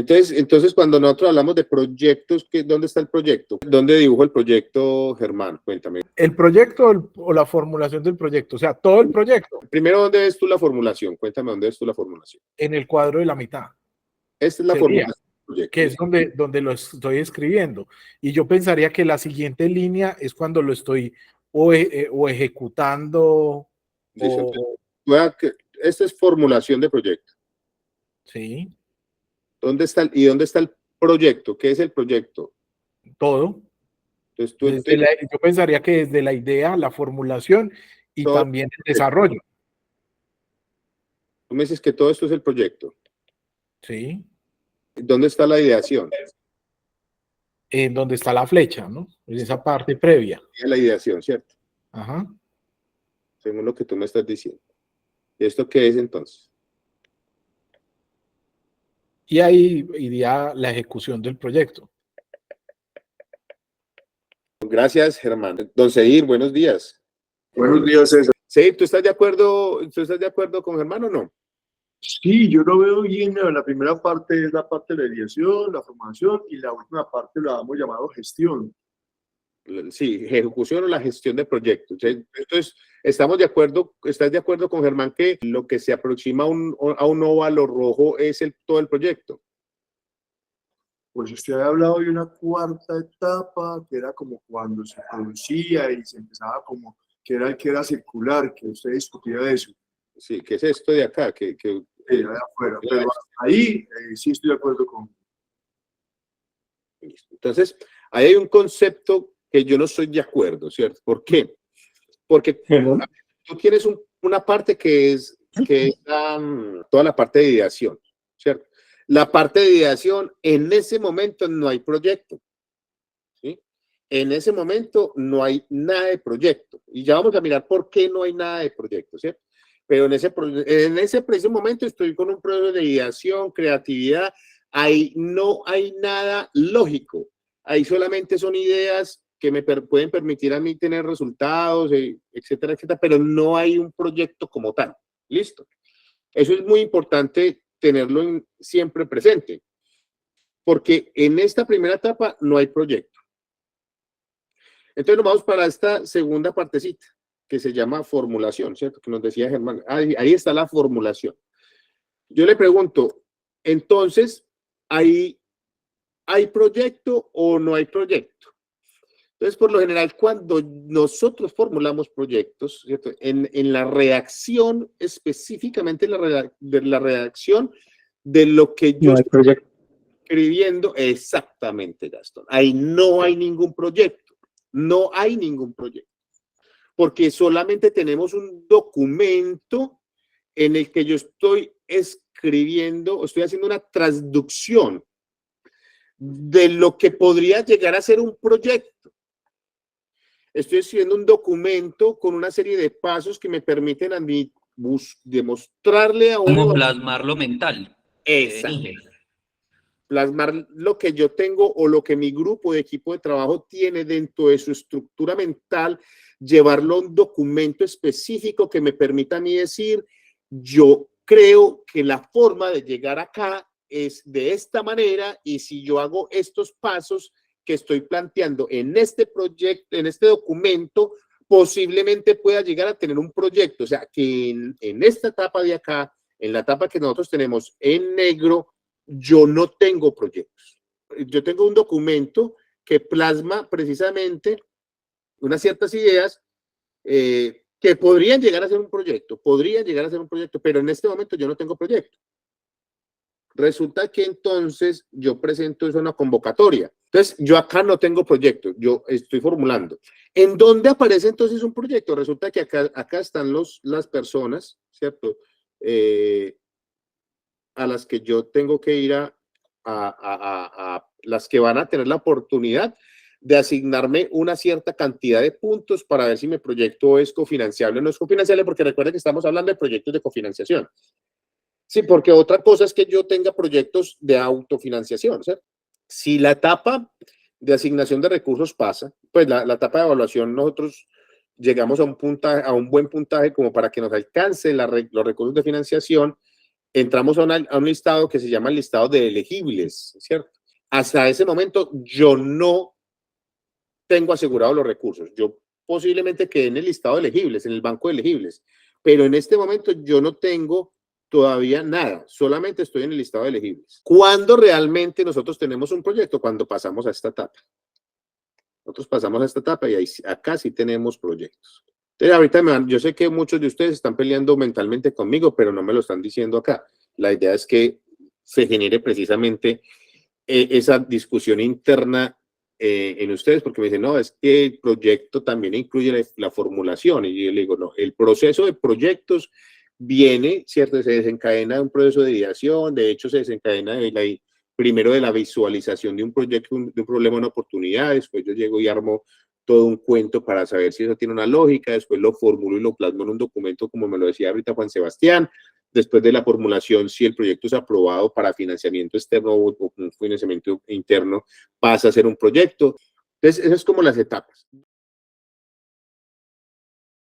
Entonces, cuando nosotros hablamos de proyectos, ¿dónde está el proyecto? ¿Dónde dibujo el proyecto, Germán? Cuéntame. El proyecto o la formulación del proyecto, o sea, todo el proyecto. Primero, ¿dónde ves tú la formulación? Cuéntame, ¿dónde ves tú la formulación? En el cuadro de la mitad. Esta es la formulación del proyecto. Que es donde lo estoy escribiendo. Y yo pensaría que la siguiente línea es cuando lo estoy o ejecutando. Esta es formulación de proyecto. Sí. ¿Dónde está el proyecto? ¿Qué es el proyecto? Todo. Entonces, yo pensaría que desde la idea, la formulación y también el desarrollo. Tú me dices que todo esto es el proyecto. Sí. ¿Dónde está la ideación? En donde está la flecha, ¿no? En esa parte previa. La ideación, ¿cierto? Ajá. Según lo que tú me estás diciendo. ¿Y esto qué es entonces? Y ahí iría la ejecución del proyecto. Gracias, Germán. Don Seir, buenos días. Buenos días, César. Seir, ¿tú estás de acuerdo con Germán o no? Sí, yo lo veo bien. La primera parte es la parte de la ideación, la formación, y la última parte la hemos llamado gestión. Sí, ejecución o la gestión de proyectos. Entonces, ¿estás de acuerdo con Germán que lo que se aproxima a un óvalo rojo es todo el proyecto? Pues usted ha hablado de una cuarta etapa, que era como cuando se producía y se empezaba como, que era circular, que usted discutía de eso. Sí, ¿qué es esto de acá? Sí, de afuera, pero ahí sí estoy de acuerdo con. Entonces, ahí hay un concepto que yo no estoy de acuerdo, ¿cierto? ¿Por qué? Porque tú tienes una parte que es toda la parte de ideación, ¿cierto? La parte de ideación, en ese momento no hay proyecto, ¿sí? En ese momento no hay nada de proyecto. Y ya vamos a mirar por qué no hay nada de proyecto, ¿cierto? Pero en ese preciso momento estoy con un proceso de ideación, creatividad. Ahí no hay nada lógico. Ahí solamente son ideas que me pueden permitir a mí tener resultados, etcétera, etcétera, pero no hay un proyecto como tal. ¿Listo? Eso es muy importante tenerlo siempre presente, porque en esta primera etapa no hay proyecto. Entonces nos vamos para esta segunda partecita, que se llama formulación, ¿cierto? Que nos decía Germán. Ahí está la formulación. Yo le pregunto, entonces, ¿hay proyecto o no hay proyecto? Entonces, por lo general, cuando nosotros formulamos proyectos, ¿cierto? En la redacción, específicamente la redacción de lo que yo estoy escribiendo, exactamente, Gastón. Ahí no hay ningún proyecto. No hay ningún proyecto. Porque solamente tenemos un documento en el que yo estoy escribiendo, estoy haciendo una traducción de lo que podría llegar a ser un proyecto. Estoy escribiendo un documento con una serie de pasos que me permiten a mí demostrarle a uno. Como plasmarlo mental. Exacto. Plasmar lo que yo tengo o lo que mi grupo de equipo de trabajo tiene dentro de su estructura mental, llevarlo a un documento específico que me permita a mí decir, yo creo que la forma de llegar acá es de esta manera, y si yo hago estos pasos que estoy planteando en este proyecto, en este documento, posiblemente pueda llegar a tener un proyecto. O sea, que en esta etapa de acá, en la etapa que nosotros tenemos en negro, yo no tengo proyectos. Yo tengo un documento que plasma precisamente unas ciertas ideas que podrían llegar a ser un proyecto, pero en este momento yo no tengo proyecto. Resulta que entonces yo presento eso en una convocatoria. Entonces, yo acá no tengo proyecto, yo estoy formulando. ¿En dónde aparece entonces un proyecto? Resulta que acá están las personas, ¿cierto? A las que yo tengo que ir a las que van a tener la oportunidad de asignarme una cierta cantidad de puntos para ver si mi proyecto es cofinanciable o no es cofinanciable, porque recuerden que estamos hablando de proyectos de cofinanciación. Sí, porque otra cosa es que yo tenga proyectos de autofinanciación, ¿cierto? Si la etapa de asignación de recursos pasa, pues la etapa de evaluación nosotros llegamos a un buen puntaje como para que nos alcance los recursos de financiación. entramos a un listado que se llama el listado de elegibles, ¿cierto? Hasta ese momento yo no tengo asegurados los recursos. Yo posiblemente quedé en el listado de elegibles, en el banco de elegibles, pero en este momento yo no tengo todavía nada, solamente estoy en el listado de elegibles. ¿Cuándo realmente nosotros tenemos un proyecto? Cuando pasamos a esta etapa. Nosotros pasamos a esta etapa y ahí, acá sí tenemos proyectos. Entonces, ahorita yo sé que muchos de ustedes están peleando mentalmente conmigo, pero no me lo están diciendo acá. La idea es que se genere precisamente esa discusión interna en ustedes, porque me dicen, no, es que el proyecto también incluye la formulación. Y yo le digo, no, el proceso de proyectos viene, ¿cierto? Se desencadena un proceso de ideación, de hecho se desencadena primero de la visualización de un proyecto, de un problema, una oportunidad, después yo llego y armo todo un cuento para saber si eso tiene una lógica, después lo formulo y lo plasmo en un documento, como me lo decía ahorita Juan Sebastián, después de la formulación, si el proyecto es aprobado para financiamiento externo o un financiamiento interno, pasa a ser un proyecto. Entonces, esas es como las etapas.